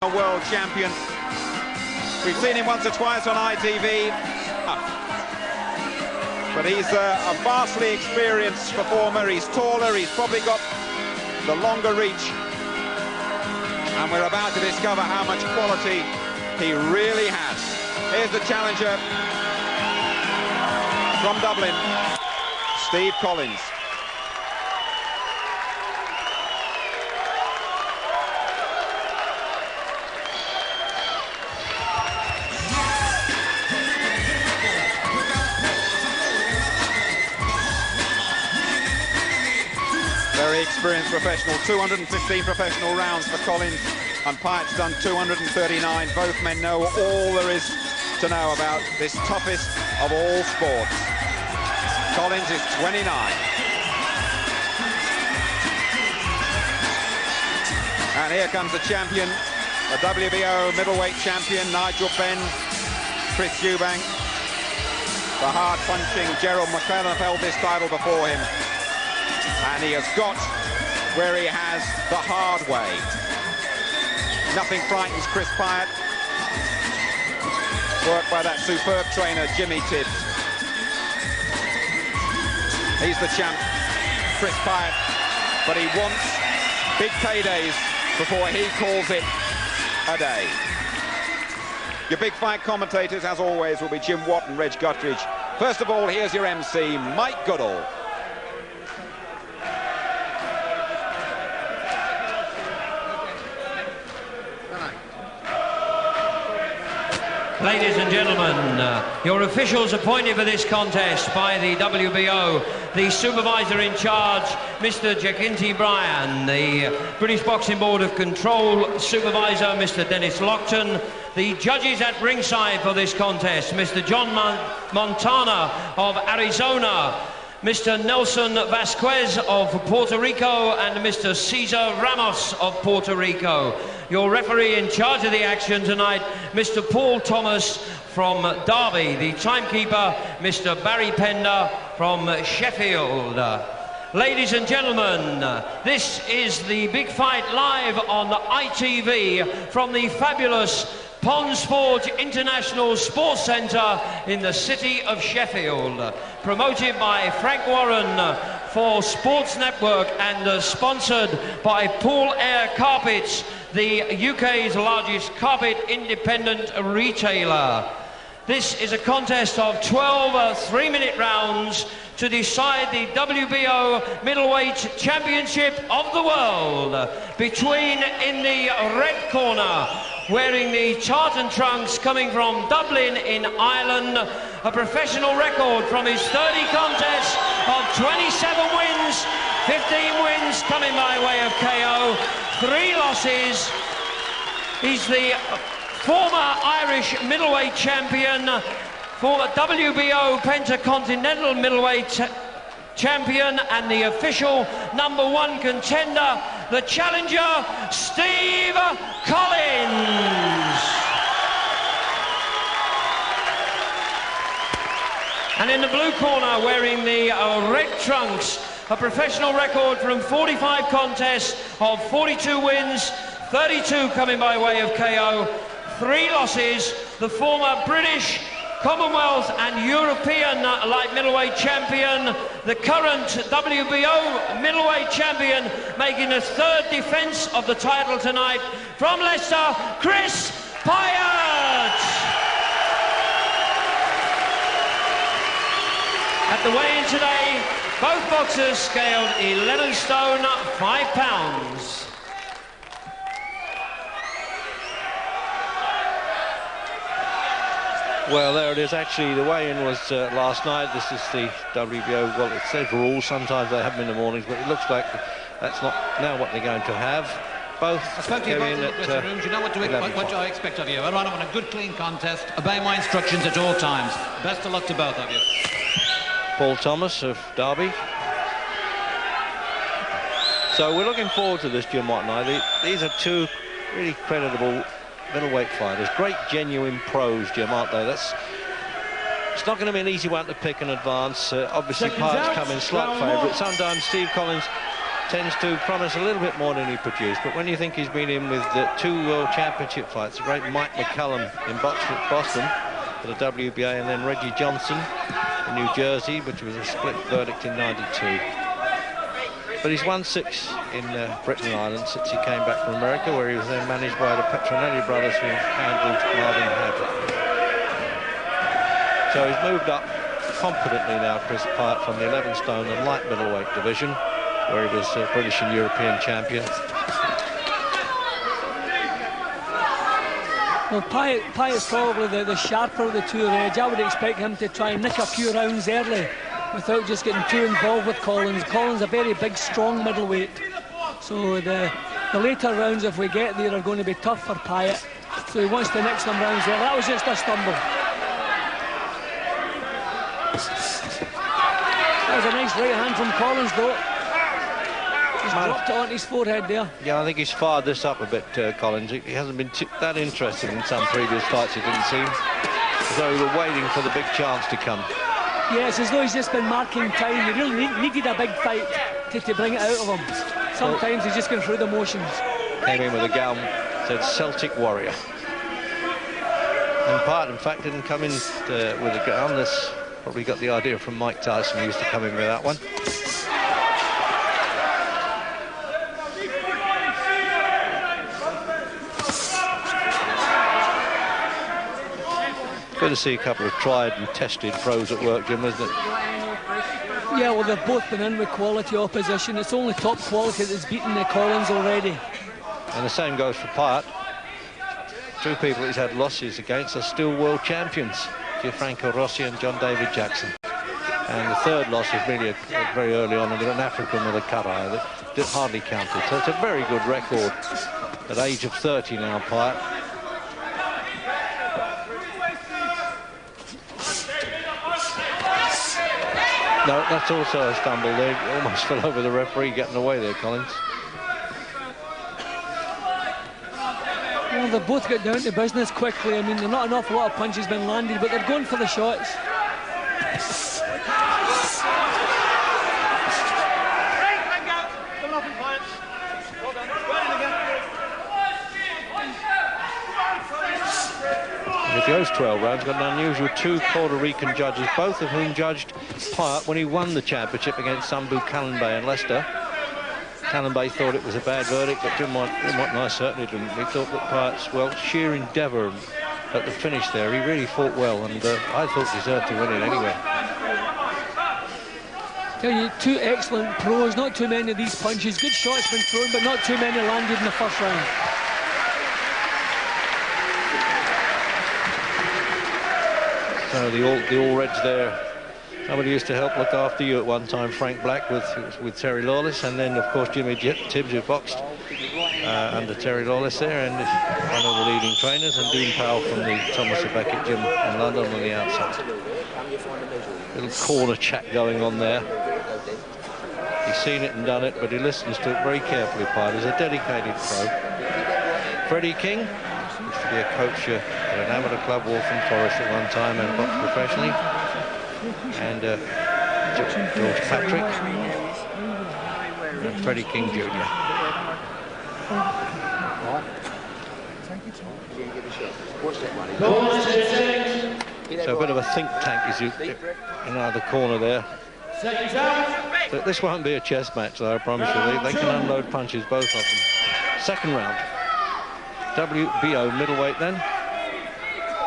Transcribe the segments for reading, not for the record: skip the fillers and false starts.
A world champion. We've seen him once or twice on ITV, but he's a vastly experienced performer. He's taller, he's probably got the longer reach, and we're about to discover how much quality he really has. Here's the challenger from Dublin, Steve Collins. Very experienced professional, 215 professional rounds for Collins, and Pyatt's done 239. Both men know all there is to know about this toughest of all sports. Collins is 29. And here comes the champion, the WBO middleweight champion, Nigel Benn, Chris Eubank. The hard-punching Gerald McClellan held this title before him. And he has got where he has the hard way. Nothing frightens Chris Pyatt. Worked by that superb trainer, Jimmy Tibbs. He's the champ, Chris Pyatt, but he wants big paydays before he calls it a day. Your big fight commentators, as always, will be Jim Watt and Reg Guttridge. First of all, here's your MC, Mike Goodall. Ladies and gentlemen, your officials appointed for this contest by the WBO, the supervisor in charge, Mr. Jacinty Bryan, the British Boxing Board of Control supervisor, Mr. Dennis Lockton, the judges at ringside for this contest, Mr. John Montana of Arizona, Mr. Nelson Vasquez of Puerto Rico, and Mr. Cesar Ramos of Puerto Rico. Your referee in charge of the action tonight, Mr. Paul Thomas from Derby. The timekeeper, Mr. Barry Pender from Sheffield. Ladies and gentlemen, this is the big fight live on ITV from the fabulous Pond Sport International Sports Centre in the city of Sheffield. Promoted by Frank Warren for Sports Network and sponsored by Pool Air Carpets, the UK's largest carpet independent retailer. This is a contest of 12 three-minute rounds to decide the WBO Middleweight Championship of the World. Between, in the red corner, wearing the tartan trunks, coming from Dublin in Ireland, a professional record from his 30 contests of 27 wins, 15 wins coming by way of KO, 3 losses. He's the former Irish middleweight champion, former WBO Pentacontinental middleweight champion, and the official #1 contender, the challenger, Steve Collins. And in the blue corner, wearing the red trunks, a professional record from 45 contests of 42 wins, 32 coming by way of KO, 3 losses, the former British, Commonwealth and European light middleweight champion, the current WBO middleweight champion, making a 3rd defence of the title tonight, from Leicester, Chris Pyatt. At the weigh-in today, both boxers scaled 11 stone, 5 pounds. Well, there it is. Actually, the weigh-in was last night. This is the WBO. Well, it says rules. Sometimes they have them in the mornings, but it looks like that's not now what they're going to have. Both I spoke to you about the dressing rooms. You know what I expect of you. I want a good, clean contest. Obey my instructions at all times. Best of luck to both of you. Paul Thomas of Derby. So we're looking forward to this, Jim Watt and I. These are 2 really creditable middleweight fighters, great genuine pros, Jim, aren't they? It's not going to be an easy one to pick in advance. Obviously, Pyatt's come in slight favourite. Sometimes Steve Collins tends to promise a little bit more than he produced. But when you think he's been in with 2 World Championship fights, the great Mike McCallum in Boston for the WBA, and then Reggie Johnson in New Jersey, which was a split verdict in '92. But he's won 6 in Britain and Ireland since he came back from America, where he was then managed by the Petronelli brothers, who handled Marvin Hagler. So he's moved up confidently now, Chris Pyatt, from the 11 stone and light middleweight division, where he was British and European champion. Well, Pyatt's probably the sharper of the two of the edge. I would expect him to try and nick a few rounds early without just getting too involved with Collins. Collins a very big, strong middleweight. So the later rounds, if we get there, are going to be tough for Pyatt. So he wants to nick some rounds there. That was just a stumble. That was a nice right hand from Collins, though. He's dropped it on his forehead there. Yeah, I think he's fired this up a bit, Collins. He hasn't been that interested in some previous fights, it didn't seem. As though he were waiting for the big chance to come. Yes, as though he's just been marking time. He really needed a big fight to bring it out of him. Sometimes he's just going through the motions. Came in with a gown, said Celtic Warrior. And Pyatt, in fact, didn't come in with a gown. This probably got the idea from Mike Tyson, who used to come in with that one. Good to see a couple of tried and tested pros at work, Jim, isn't it? Yeah, well, they've both been in with quality opposition. It's only top quality that's beaten the Collins already. And the same goes for Pyatt. 2 people he's had losses against are still world champions, Gianfranco Rossi and John David Jackson. And the third loss was really very early on, and an African with a cut-eye that hardly counted. So it's a very good record at the age of 30 now, Pyatt. No, that's also a stumble there. Almost fell over the referee getting away there, Collins. Well, they've both got down to business quickly. I mean, there's not an awful lot of punches been landed, but they're going for the shots. It goes 12 rounds. Got an unusual 2 Puerto Rican judges, both of whom judged Pyatt when he won the championship against Sambu Kallenbay in Leicester. Kallenbay thought it was a bad verdict, but Jim White and I certainly didn't. He thought that Pyatt's, well, sheer endeavour at the finish there, he really fought well, and I thought deserved to win it anyway. Tell you, 2 excellent pros, not too many of these punches. Good shots been thrown, but not too many landed in the first round. So the all Reds there. Somebody used to help look after you at one time, Frank Black, with Terry Lawless, and then of course Jimmy Tibbs, who boxed under Terry Lawless there, and one of the leading trainers, and Dean Powell from the Thomas A. Beckett gym in London on the outside. Little corner chat going on there. He's seen it and done it, but he listens to it very carefully. Pyatt is a dedicated pro. Freddie King used to be a coach at an amateur club, Waltham Forest, at one time, and boxed professionally. And George Patrick and Freddie King Jr. So a bit of a think tank is in either corner there. But this won't be a chess match, though, I promise you. They can unload punches, both of them. Second round. WBO middleweight then.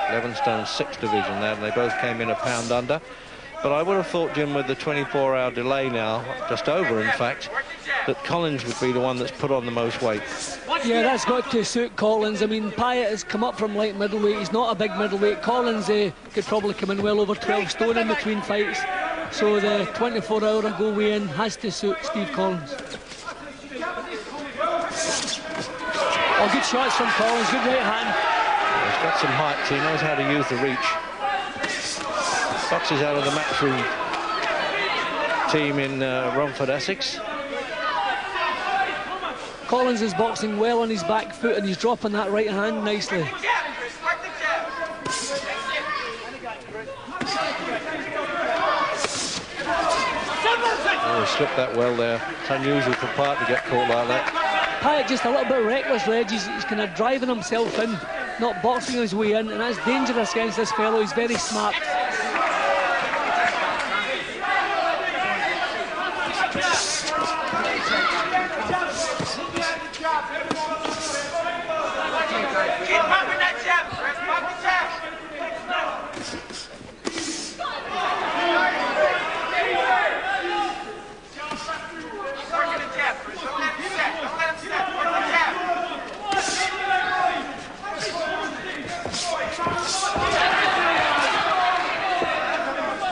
11 stone 6 division there, and they both came in a pound under. But I would have thought, Jim, with the 24-hour delay now, just over in fact, that Collins would be the one that's put on the most weight. Yeah, that's got to suit Collins. I mean, Pyatt has come up from light middleweight. He's not a big middleweight. Collins could probably come in well over 12 stone in between fights. So the 24-hour ago weigh-in has to suit Steve Collins. Oh, good shots from Collins, good right hand. He's got some height, so he knows how to use the reach. Boxes out of the Matchroom team in Romford, Essex. Collins is boxing well on his back foot, and he's dropping that right hand nicely. Oh, he slipped that well there. It's unusual for Pyatt to get caught like that. Pyatt just a little bit reckless, Reg. He's kind of driving himself in, not boxing his way in, and that's dangerous against this fellow. He's very smart.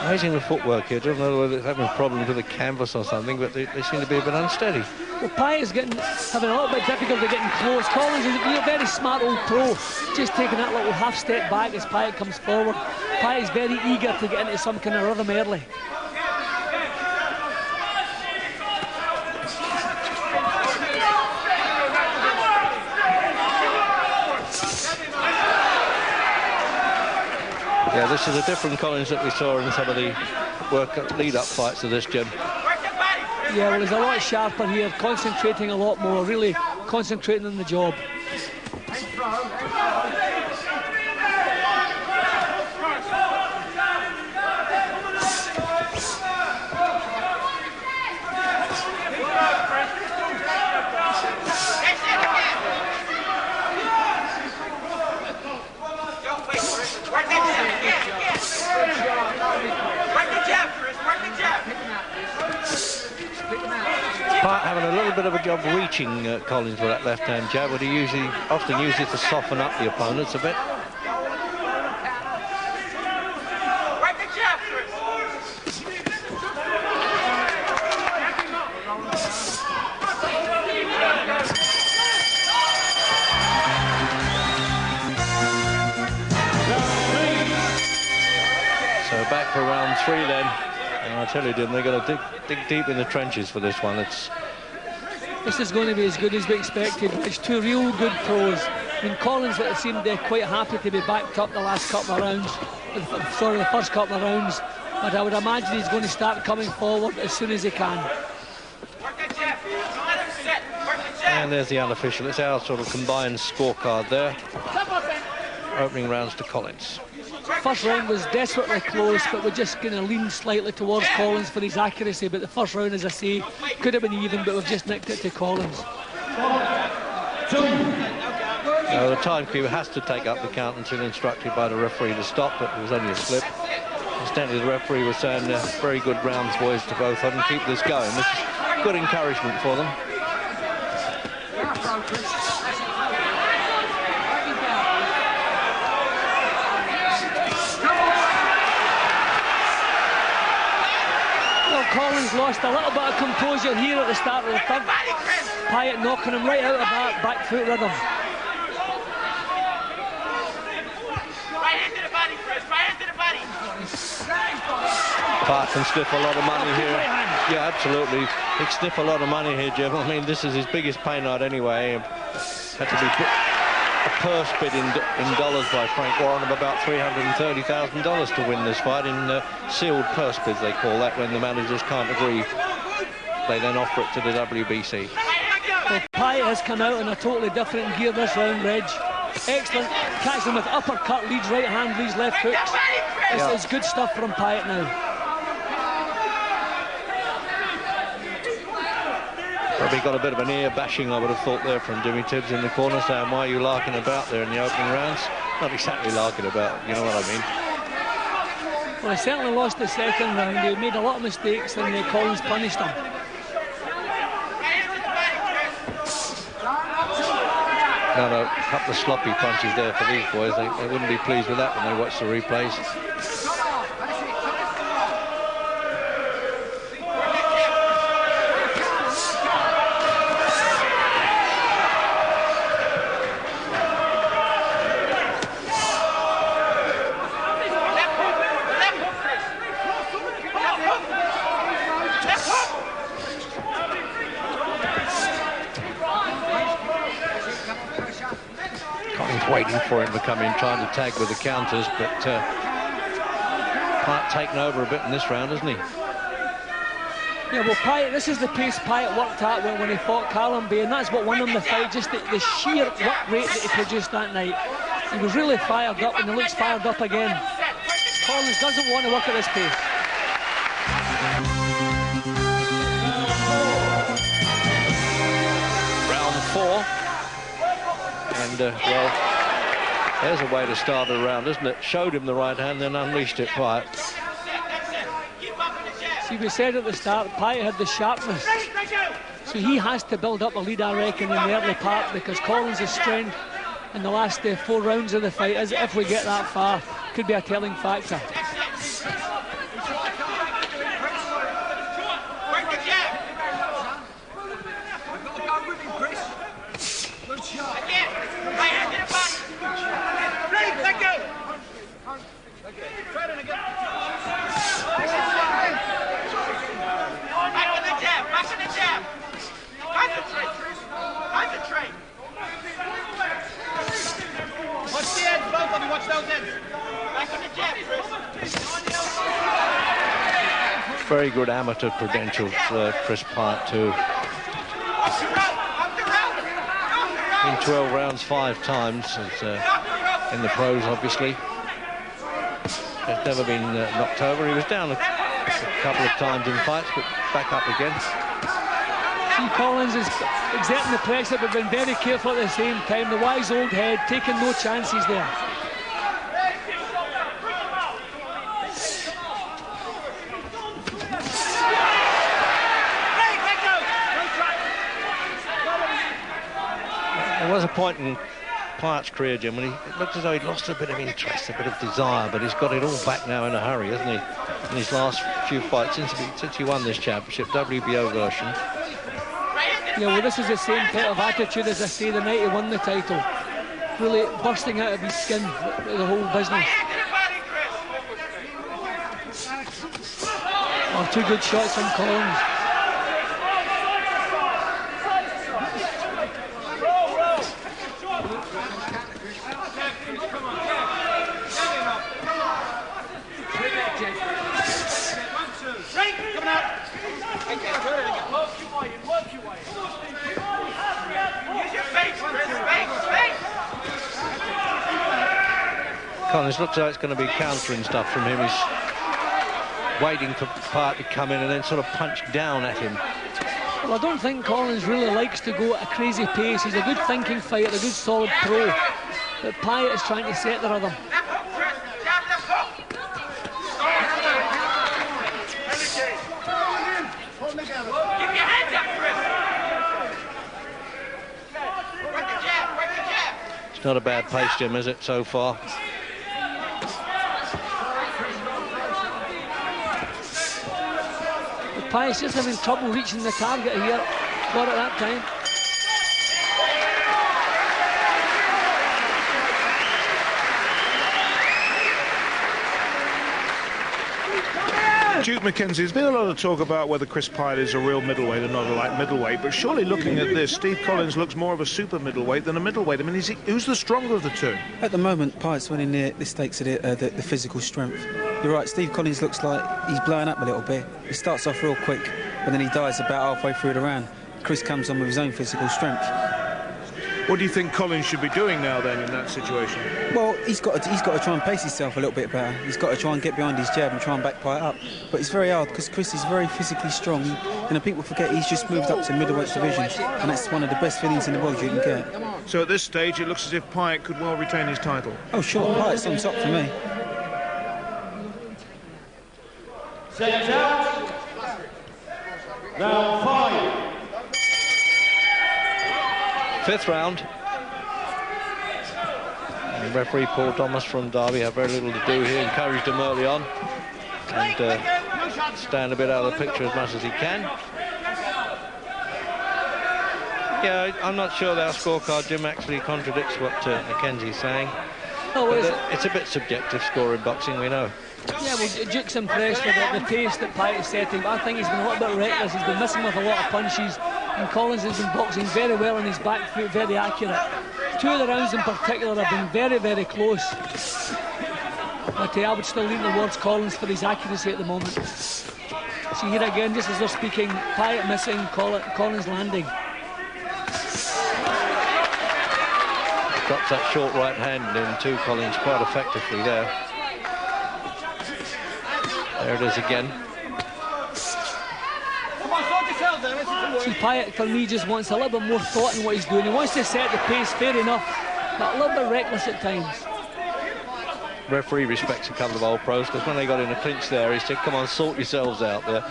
Amazing the footwork here. I don't know whether they're having problems with the canvas or something, but they seem to be a bit unsteady. Well, Pyatt is having a little bit difficulty getting close. Collins is a very smart old pro, just taking that little half step back as Pyatt comes forward. Pyatt is very eager to get into some kind of rhythm early. Yeah, this is a different Collins that we saw in some of the lead-up fights of this, Jim. Yeah, well, he's a lot sharper here, concentrating a lot more, really concentrating on the job. Pyatt having a little bit of a job reaching Collins with that left-hand jab, but he often uses it to soften up the opponents a bit. So back for round 3 then. And I tell you, Jim, they're going to dig deep in the trenches for this one. This is going to be as good as we expected. It's two real good pros. I mean, Collins seemed quite happy to be backed up the last couple of rounds. Sorry, the first couple of rounds. But I would imagine he's going to start coming forward as soon as he can. And there's the unofficial. It's our sort of combined scorecard there. Opening rounds to Collins. First round was desperately close, but we're just going to lean slightly towards Collins for his accuracy. But the first round, as I say, could have been even, but we've just nicked it to Collins. The timekeeper has to take up the count until instructed by the referee to stop, but it was only a slip. Incidentally, the referee was saying very good rounds, boys, to both of them. Keep this going. This is good encouragement for them. Collins lost a little bit of composure here at the start of the third. Pyatt knocking him right out of that back foot rhythm. Pyatt can sniff a lot of money here. Yeah, absolutely. He can sniff a lot of money here, Jim. I mean, this is his biggest pay night anyway. Had to be a purse bid in dollars by Frank Warren of about $330,000 to win this fight in sealed purse bids, they call that, when the managers can't agree. They then offer it to the WBC. Well, Pyatt has come out in a totally different gear this round, Reg. Excellent. Catches him with uppercut, leads right hand, leads left hooks. This is good stuff from Pyatt now. Probably got a bit of an ear bashing, I would have thought, there from Jimmy Tibbs in the corner, saying, why are you larking about there in the opening rounds? Not exactly larking about, you know what I mean. Well, he certainly lost the second round. He made a lot of mistakes and Collins punished him. Now, a couple of sloppy punches there for these boys. They wouldn't be pleased with that when they watch the replays. Waiting for him to come in, trying to tag with the counters, but Pyatt taken over a bit in this round, hasn't he? Yeah, well, Pyatt, this is the pace Pyatt worked at when he fought Callum Bay, and that's what won him the fight, just the sheer work rate that he produced that night. He was really fired up, and he looks fired up again. Collins doesn't want to work at this pace. Round 4. And, well, there's a way to start a round, isn't it? Showed him the right hand, then unleashed it, Pyatt. See, we said at the start, Pyatt had the sharpness. So he has to build up a lead, I reckon, in the early part, because Collins' strength in the last 4 rounds of the fight, as if we get that far, could be a telling factor. Very good amateur credentials, Chris Pyatt, too. In 12 rounds 5 times, in the pros, obviously. Has never been knocked over. He was down a couple of times in fights, but back up again. See, Collins is exerting the pressure, but been very careful at the same time. The wise old head, taking no chances there. There was a point in Pyatt's career, Jim, when it looked as though he'd lost a bit of interest, a bit of desire, but he's got it all back now in a hurry, hasn't he? In his last few fights, since he won this championship, WBO version. Yeah, well, this is the same type of attitude as I say the night he won the title. Really bursting out of his skin, the whole business. Oh, 2 good shots from Collins. Collins looks like it's going to be countering stuff from him. He's waiting for Pyatt to come in and then sort of punch down at him. Well, I don't think Collins really likes to go at a crazy pace. He's a good thinking fighter, a good solid pro. But Pyatt is trying to set the rhythm. It's not a bad pace, Jim, is it, so far? Pyatt's just having trouble reaching the target here. Got it that time. Duke McKenzie, there's been a lot of talk about whether Chris Pyatt is a real middleweight or not a light middleweight, but surely looking at this, Steve Collins looks more of a super middleweight than a middleweight. I mean, who's the stronger of the two? At the moment, Pyatt's winning the stakes of the physical strength. You're right, Steve Collins looks like he's blowing up a little bit. He starts off real quick, but then he dies about halfway through the round. Chris comes on with his own physical strength. What do you think Collins should be doing now then in that situation? Well, he's got to try and pace himself a little bit better. He's got to try and get behind his jab and try and back Pyatt up. But it's very hard because Chris is very physically strong. And people forget he's just moved up to middleweight division, and that's one of the best feelings in the world you can get. So at this stage, it looks as if Pyatt could well retain his title. Oh, sure, Pyatt's on top for me. Set out. Round 5. 5th round. And referee Paul Thomas from Derby had very little to do here, encouraged him early on and stand a bit out of the picture as much as he can. Yeah, I'm not sure that our scorecard, Jim, actually contradicts what Mackenzie's saying. Oh, it's a bit subjective score in boxing, we know. Yeah, well, Duke's impressed with the pace that Pyatt is setting, but I think he's been a little bit reckless. He's been missing with a lot of punches, and Collins has been boxing very well on his back foot, very accurate. 2 of the rounds in particular have been very, very close. But I would still lean towards Collins for his accuracy at the moment. See here again, just as they're speaking, Pyatt missing, Collins landing. Got that short right hand into Collins quite effectively there. There it is again. See, Pyatt, for me, just wants a little bit more thought in what he's doing. He wants to set the pace, fair enough, but a little bit reckless at times. Referee respects a couple of old pros, because when they got in a clinch there, he said, come on, sort yourselves out there.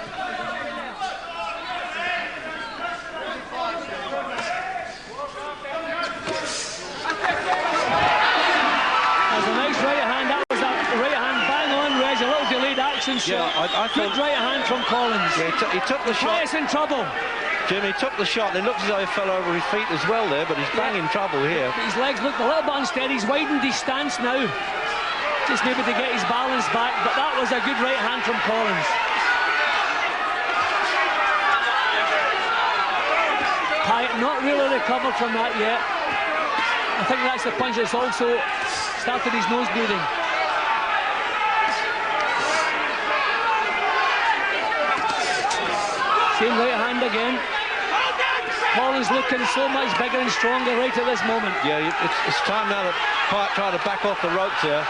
There's a nice right hand. That was that right hand bang on, Reg. A little delayed action shot. Yeah, I good right hand from Collins. Yeah, he took the shot. Pyatt's in trouble. Jim, he took the shot, and it looks as though he fell over his feet as well there, but he's bang in trouble here. His legs look a little bit unsteady. He's widened his stance now, just maybe to get his balance back, but that was a good right hand from Collins. Pyatt not really recovered from that yet. I think that's the punch that's also started his nose bleeding. Same right hand again. Collins looking so much bigger and stronger right at this moment. Yeah, it's time now that Pyatt trying to back off the ropes there.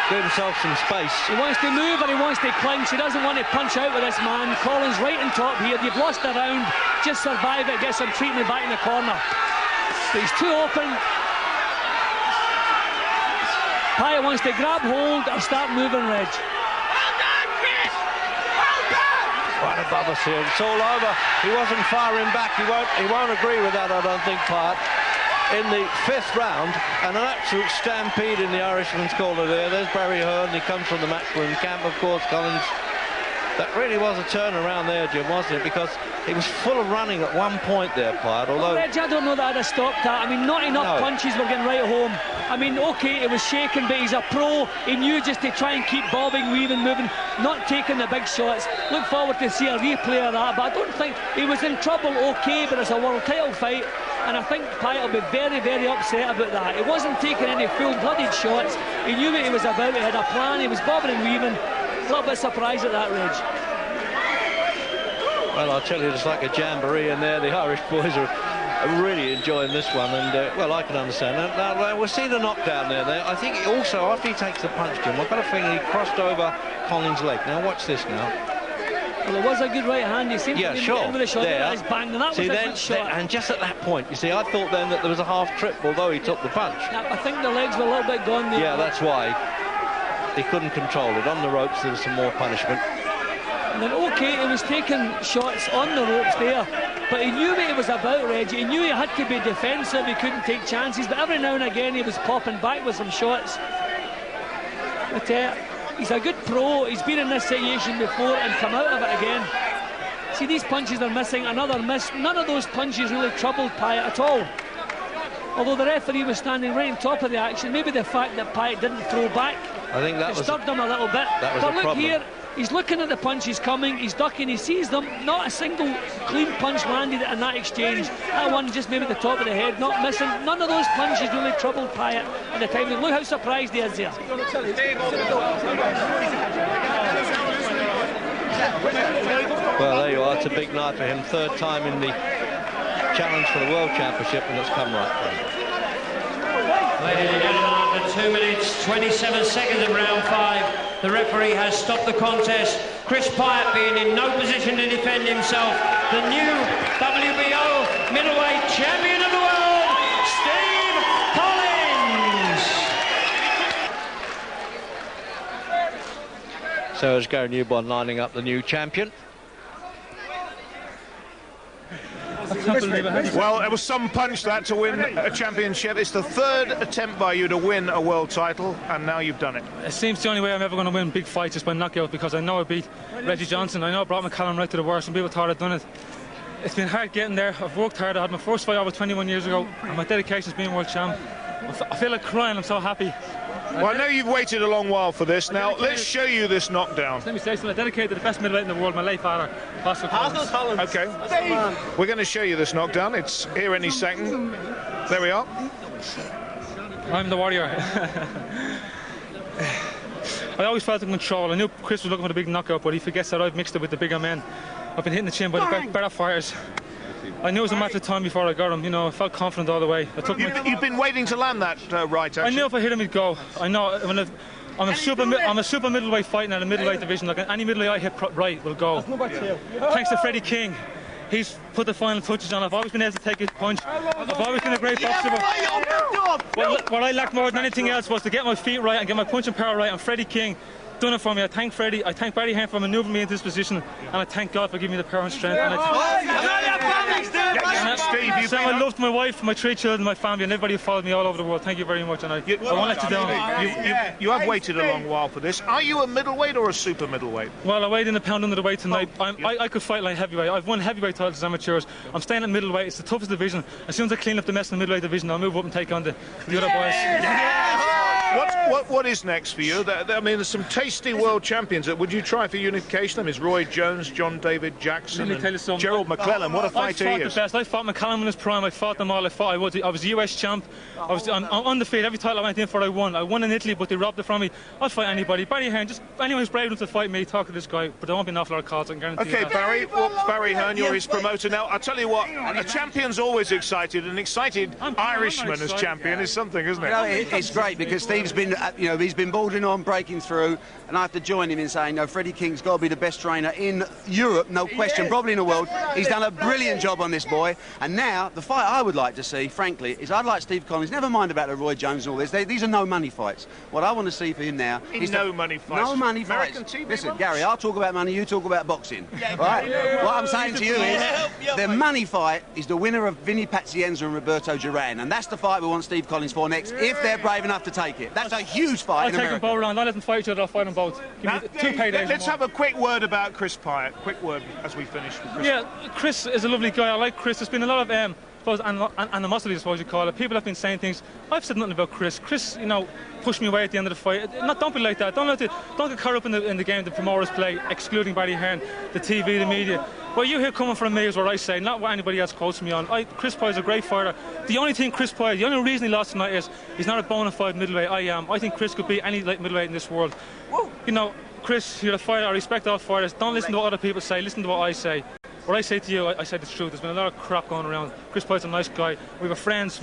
Give himself some space. He wants to move and he wants to clinch. He doesn't want to punch out with this man. Collins right on top here. You've lost the round. Just survive it. Get some treatment back in the corner. But he's too open. Pyatt wants to grab hold or start moving, Reg. Right above us here. It's all over. He wasn't firing back. He won't agree with that, I don't think, Pyatt. In the 5th round, and an absolute stampede in the Irishman's corner there. There's Barry Hearn. He comes from the matchroom camp, of course, Collins. That really was a turnaround there, Jim, wasn't it? Because he was full of running at one point there, Pyatt, although... Reg, I don't know that I'd have stopped that. I mean, not enough punches were getting right home. I mean, OK, it was shaking, but he's a pro. He knew just to try and keep bobbing, weaving, moving, not taking the big shots. Look forward to see a replay of that, but I don't think he was in trouble, OK, but it's a world title fight, and I think Pyatt will be very, very upset about that. He wasn't taking any full-blooded shots. He knew what he was about. He had a plan. He was bobbing and weaving. A little bit surprised at that, Reg. Well, I'll tell you, it's like a jamboree in there. The Irish boys are really enjoying this one, and well, I can understand that. Now we'll see the knockdown there. I think also after he takes the punch, Jim, I've got a feeling he crossed over Collins' leg. Now watch this now. Well, it was a good right hand. He seemed to be in with a shot there. His bang, and that was a good shot. And just at that point, you see, I thought then that there was a half trip, although he took the punch. Yeah, I think the legs were a little bit gone there. Yeah, that's why he couldn't control it. On the ropes, there was some more punishment. And then, OK, he was taking shots on the ropes there, but he knew what he was about, Reg. He knew he had to be defensive. He couldn't take chances, but every now and again he was popping back with some shots. But he's a good pro. He's been in this situation before and come out of it again. See, these punches are missing. Another miss. None of those punches really troubled Pyatt at all. Although the referee was standing right on top of the action, maybe the fact that Pyatt didn't throw back, I think that disturbed him a little bit. But look problem. Here, he's looking at the punches coming, he's ducking, he sees them. Not a single clean punch landed in that exchange. That one just maybe at the top of the head, not missing. None of those punches really troubled Pyatt at the time. Look how surprised he is there. Well, there you are. It's a big night for him. 3rd time in the challenge for the World Championship, and it's come right through. Ladies and gentlemen, after 2 minutes, 27 seconds of round 5, the referee has stopped the contest. Chris Pyatt being in no position to defend himself. The new WBO middleweight champion of the world, Steve Collins. So is Gary Newborn lining up the new champion. Well, it was some punch that to win a championship. It's the 3rd attempt by you to win a world title, and now you've done it. It seems the only way I'm ever going to win big fights is by knockout, because I know I beat Reggie Johnson. I know I brought McCallum right to the worst, and people thought I'd done it. It's been hard getting there. I've worked hard. I had my first fight over 21 years ago, and my dedication is being world champ. I feel like crying. I'm so happy. Well, I know you've waited a long while for this. Now, let's show you this knockdown. Let me say something. I dedicated to the best middleweight in the world, my late father, Pascal Collins. Okay. We're going to show you this knockdown. It's here any second. There we are. I'm the warrior. I always felt in control. I knew Chris was looking for the big knockout, but he forgets that I've mixed it with the bigger men. I've been hitting the chin by the better fighters. I knew it was a matter of time before I got him. You know, I felt confident all the way. You've been waiting to land that right, actually. I knew if I hit him, he'd go. I know. I'm a super middleweight fighting in a middleweight division. Like any middleweight I hit right will go. Thanks to Freddie King. He's put the final touches on. I've always been able to take his punch. I've always been a great boxer. What I lacked more than anything else was to get my feet right and get my punching power right. And Freddie King done it for me. I thank Freddie. I thank Barry Hearn for maneuvering me into this position, and I thank God for giving me the power and strength. So I loved my wife, my 3 children, my family, and everybody who followed me all over the world. Thank you very much, and I won't let you down. You have waited a long while for this. Are you a middleweight or a super middleweight? Well, I weighed in a pound under the weight tonight. I could fight like heavyweight. I've won heavyweight titles as amateurs. I'm staying at middleweight. It's the toughest division. As soon as I clean up the mess in the middleweight division, I'll move up and take on the other boys. What is next for you? I mean, there's some tasty world champions. Would you try for unification? There's Roy Jones, John David Jackson, and Gerald McClellan. What a fighter he is. The best. I fought McCallum in his prime. I fought them all. I was US champ. I was undefeated. Every title I went in for, I won. I won in Italy, but they robbed it from me. I'll fight anybody. Barry Hearn, just anyone who's brave enough to fight me, talk to this guy. But there won't be an awful lot of calls, I can guarantee you that. Barry Hearn, you're his promoter now. I'll tell you what, a champion's always excited. An excited Irishman as champion is something, isn't it? You know, it's great because Steve's been, he's been bordering on breaking through, and I have to join him in saying, no, Freddie King's got to be the best trainer in Europe, no question, probably in the world. He's done a brilliant job on this boy, and now the fight I would like to see, frankly, is I'd like Steve Collins, never mind about the Roy Jones and all this, these are no money fights. What I want to see for him now is no money fights. No money fights. Listen, Gary, I'll talk about money, you talk about boxing. Right? What I'm saying to you is, the money fight is the winner of Vinny Pazienza and Roberto Duran, and that's the fight we want Steve Collins for next, if they're brave enough to take it. That's a huge fight. I'll take them both around. I'll let them fight each other. I'll fight them both. Give me 2 paydays. Let's have a quick word about Chris Pyatt. Quick word as we finish with Chris. Yeah, Chris is a lovely guy. I like Chris. There's been a lot of animosity, I suppose you call it. People have been saying things. I've said nothing about Chris. Chris, pushed me away at the end of the fight. Don't be like that. Don't get caught up in the game the promoters play, excluding Barry Hearn, the TV, the media. What you hear coming from me is what I say, not what anybody else quotes me on. Chris Pyatt is a great fighter. The only reason he lost tonight is he's not a bona fide middleweight. I think Chris could beat any middleweight in this world. Chris, you're a fighter. I respect all fighters. Don't listen to what other people say. Listen to what I say. What I say to you, I say the truth. There's been a lot of crap going around. Chris Pyatt's a nice guy. We were friends.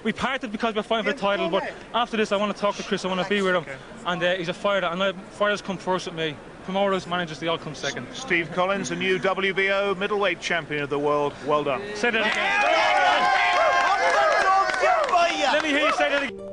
We parted because we were fighting for the title. But after this, I want to talk to Chris. I want to be with him. And he's a fighter. And fighters come first with me. Promoters, managers, they all come second. Steve Collins, a new WBO middleweight champion of the world. Well done. Say that again. Let me hear you say that again.